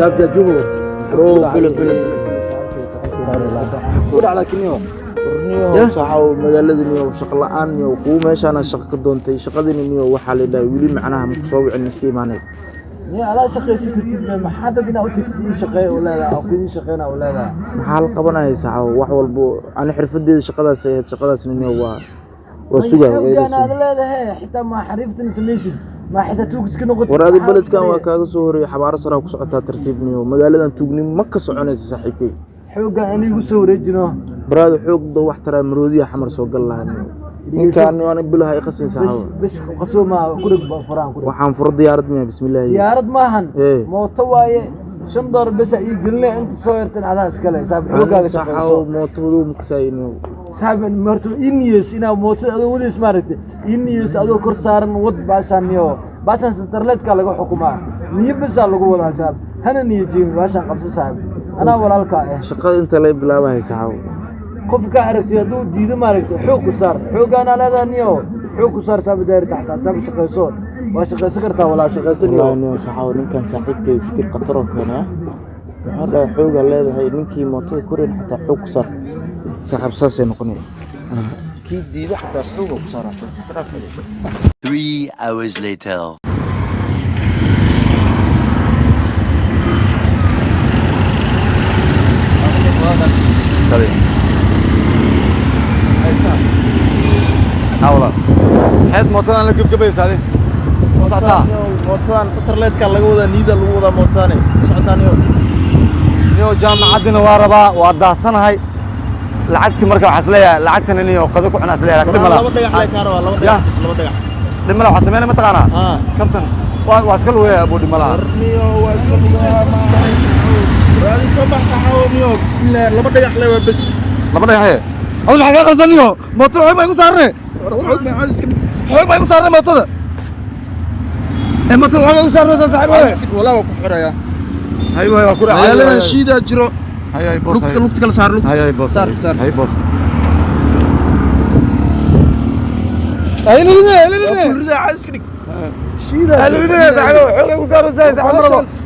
سابجا جوجو روح بلا قول على كنيو niyo saxaw magaalada niyo shaqo la'aan niyo ku meeshana shaqo ka doontay shaqadina niyo waxa la dhahay wili macnaha ma soo wicin iska iimaanay niyo ala shaqay security ma xadadina u tigtii shaqay walaada oo ku shaqeena walaada maxaa la qabanay saxaw wax walbo aan xirfadeeda shaqadaas niyo waa sugaa ana leedahay xitaa ma xariiftina sameeysid ما حتى توقس كنا قلت وراد البلد كان وكاغا سوري حبار سرا ku socota tartiibniyo magaaladan tuugnin ma ka soconaysa saaxiibkay xooga anigu soo wareejino baraad xoogdo wax tara maroodiya xamar soo gal lahayn intaan aan bilaha ay qasin saxaw bas qasoma kurug faraan kurug waxaan fur diyaarad ma bismillaah diyaarad maahan mooto waaye $5 bas ay gelnay inta soo yartan adaa iskale saab xoogaaga saxaw mootadu maqsayno saab marto iniyas ina mootada adoo wada ismaartay iniyas adoo kor saaran wad baashaniyo baashan internetka laga xukumaa niyo bas lagu wada saab hana niyo jeen baashan qabsa saab ana walaalka shaqada inta la bilaabahay saxaw qofka aragtay haduu diido maaragtay xoog ku saar xoogana leedaniyo xoog ku saar saab daar taxta saab shaqayso waa shaqaysan kartaa walaa shaqaysanyo niyo saxaw ninkan saaxiibkay fikir qataro kana waxa xooga leedahay ninkii mootada korin xataa xoog ku saar saaxib saasay noqonay kii diido xataa xoog ku saar iska dhaafay 3 hours later حاول حد موتان la gabgabaysaade موتان موتان سترليدka laga wada niida lagu wada mootaane socotaaniyo niyo jaamacadina waa rabaa waa daasanahay lacagti marka waxa isleeyahay lacagtana niyo qado ku cunaa isleeyahay lacagti mala laba dhagax leh kaaro laba dhagax bis laba dhagax dhimala waxa sameeyay ma taqaana kabtan waa iska luweeyaa buu dhimala niyo waa iska luweeyaa ma raadi soo bax saxaw niyo bismillaah laba dhagax leh waa bis laba dhagax أول حاجة قصدنيه موتور حوي ما يكون صارني حوي ما يكون صارني موتور الموتور حوي يكون صارني صاحبي ولا هو كحرة يا أيوة أيوة كورة عيالنا شيدا جرو هاي بوس لوكتك صار لوك هاي بوس صار هاي بوس هاي ليه كل ده عايز كده شيدا هاي ليه صاحبي حوي يكون صارني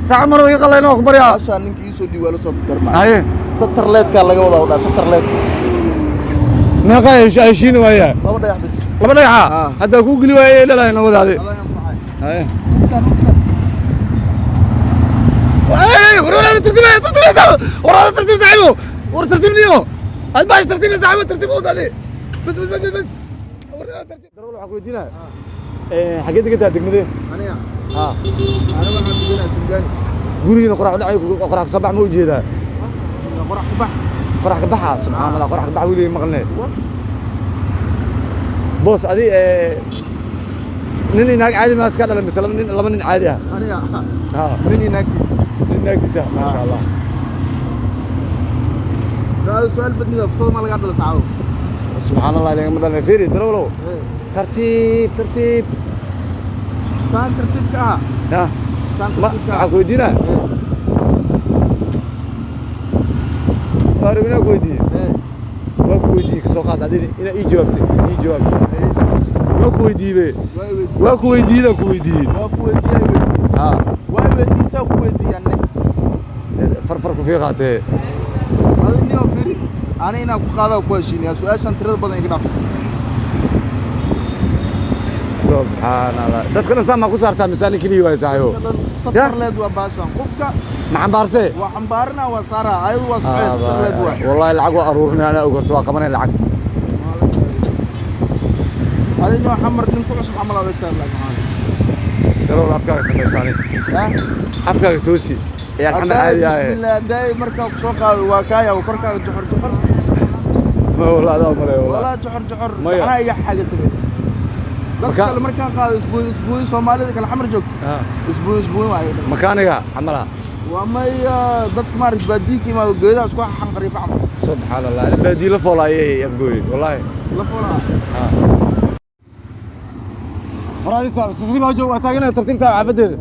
ساعة مرة يقول لنا أخبار يا عشان إنك يسود ولا صوت الدرما هاي سترليت كان لقى وضع سترليت ما قايش عايشين وياه لما ضيع بس لما ضيع هذا كوكلي وياه لا نود هذه هاي اي ورا ترتيب ورا ترتيب صاحبه ورا ترتيب نيو هاي باش ترتيب صاحبه ترتيب هذا بس ورا ترتيب درو waxaa ku weydiinaa xageed ka tahay degmadeen aniga waxaan ku weydiinaa Suudaan guriga qorax dhacay qorax soo bax ma u jeedaa qorax ku bax qorax ka baxa subxaan allah qorax ka bax wili maqalnay boos adi nin inaag caadi ma iska dhalan misalan nin laba nin caadi ah aniga nin inaagtiisa ma sha allah daa su'aal badniga ftood ma laga dhala saaco subxaan allah leeyahay madana fiiri darowlo tartiib saan tartiibka ah ma aku weydiinaa أنا كويدي كسوق هذا إلى إجابتي وكويدي لا كويدي وكويدي سو كويدي يعني فرق في غاته هذا اليوم فيري أنا هنا كقاعدة وكويشين يا سؤال شنطرة بدنا يقنع سبحان الله ده كنا سامع كسرتها مثال كلي ويساعيه سطر لد وباشا قفك محمبارسه وحمبارنا وصارا أيوة وصحيح سطر لد والله العقو أرورنا أنا وقلت وقمنا العق هذا اليوم حمر نمكو عشان عمل هذا الكلام لك ترى أفكار سميساني أفكار توسي يا الحمد لله يا داي مركب سوق وكايا وكركا جحر والله هذا والله جحر أنا أي حاجة تبي dadka markaan qaado isbuuy Soomaalida kala xamar joogto isbuuy waayo makaaniga xamala waa may dad maar baadiiki ma geedaas ku xanqariif amal subhanallah baadi la foolaayay afgooy wallahi la foolaa waraadita sidii ma joog taagana tartiibta caabadeeda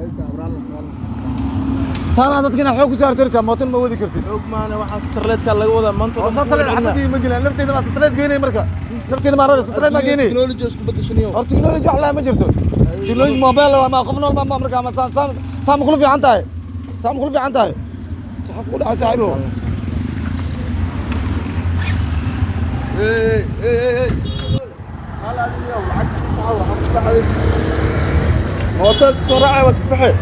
saana dadkina xoog ku saartirta mootan ma wadi kartid xoog maana waxa starleedka laga wada maanta starleed xabadii ma gilan nafteeda ma starleed geynay marka nafteeda ma rada starleed ma geynay technology isku bedeshaniyo or technology wax la ma jirto technology mobile waa ma qofna ma marka ma saan kula fiican tahay سام كل في عنده تحقق على صاحبه ايه هلا هذه اليوم العكس صعب الحمد لله موتاس سرعه بس بحي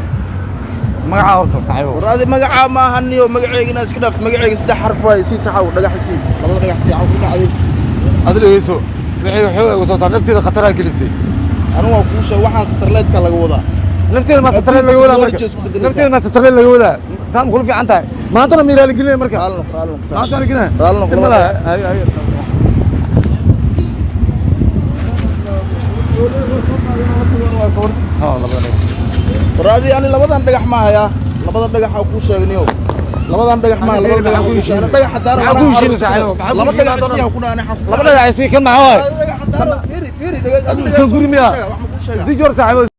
magaca horta saaxiibo waraadi magaca ma ahaniyo magaceegina iska dhaafto magaceega saddex xarf way si sax ah dhagaxisi labada dhagaxisi aan ku dhacday adil eeso wixii xoog ugu soo saar nafteeda khatar ah gelisay anigu waa kuu sheegay waxaan satarleedka laga wadaa nafteeda ma satarleed laga wadaa nafteeda ma satarleed laga wadaa saam kul fiican tahay maantana miiraal gelinay marka maantana gelinay ay ay waraadi ani labadan dhagax ma haya labada dhagax oo ku sheegniyo labadan dhagax ma labada dhagax ku sheegna dhagax daara laba dhagax si ku dhaanay xaq laba dhagax si kan maxaa waay fiiri dhagax kan guri miya si joor saaxiibo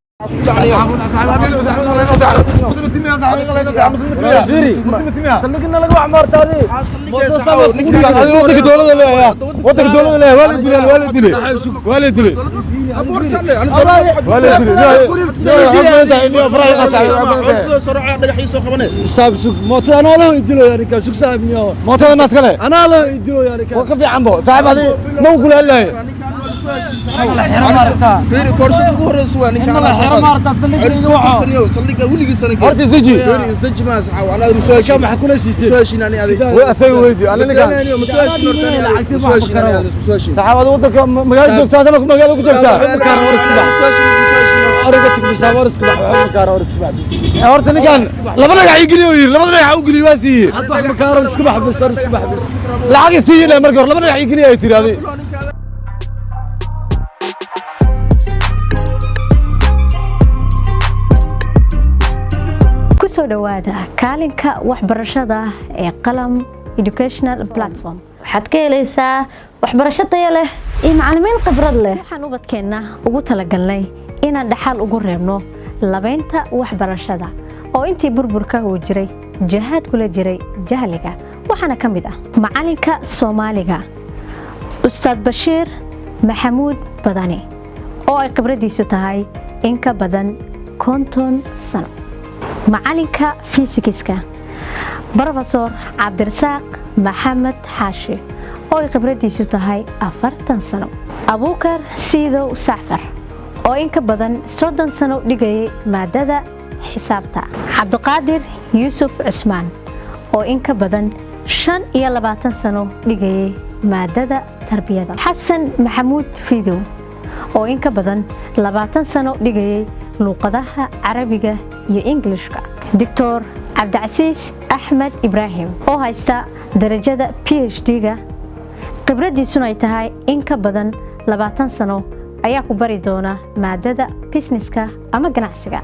سلكنا لقوا عمار تاني ودك دولة لا ودك دولة لا والد لي ابو رسالة انا والد لي سرعه dhagaxii soo qabanay صاحب سوق موت انا له يدلو يعني كان سوق صاحب نيو موت الناس كله انا له يدلو يعني كان وكفي عمبو صاحب هذه مو كل هلا فيري كورسد ugu horeysa waa ninka انا حرام مارتا saldhiga wiligiis sanadkii horta siji فيري isdaji ma saxaw ana musuwaashin كم حكوا لي شيء musuwaashin ani adiga way asay weydii ana ninkan musuwaashin hortani musuwaashin ani adiga musuwaashin saxaabada wadanka magaalo joogtaa sama magaalo ku joogtaa ارجعتك بسامرسك مكار ورسك بس horta ninkan laba dhagax ii geliyo yiri laba dhagax u geliyo waa siiyay حتى مكار ورسك بس ورسك بس lacag siiyay marka hore laba dhagax ii geliyo ay tiraahday kusoo dhawaada kaalinka waxbarashada ee qalam educational platform waxaad ka helaysaa waxbarasho tayo leh iyo macallimiin khibrad leh waxaan ubadkeenna ugu talagalnay inaan dhaxal ugu reebno labeynta waxbarashada oo intii burburka uu jiray jahaad kula jiray jahliga waxaana ka mid ah macallinka Soomaaliga Ustaad Bashiir Maxamuud Badani oo ay khibradiisu tahay in ka badan 50 sano معلنك فيزيكسكا بروفيسور عبد الرزاق محمد حاشي oo khibradiisu tahay 40 sano Abuukar Siidow Sacfar oo in ka badan 30 sano dhigay maadada xisaabta Cabdiqaadir Yuusuf Cusmaan oo in ka badan 25 sano dhigay maadada tarbiyada Xasan Maxamuud Fiidow oo in ka badan 20 sano dhigay luqadaha Carabiga iyo Englishka Dr. Abdulaziz Ahmed Ibrahim oo haysta darajada PhD-ga khibradiisuna ay tahay in ka badan 20 sano ayaa ku bari doona maadada businesska ama ganacsiga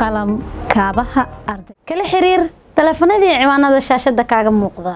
qalam kaabaha arday kala xiriir telefoonadii ciwaanada shaashada kaaga muuqda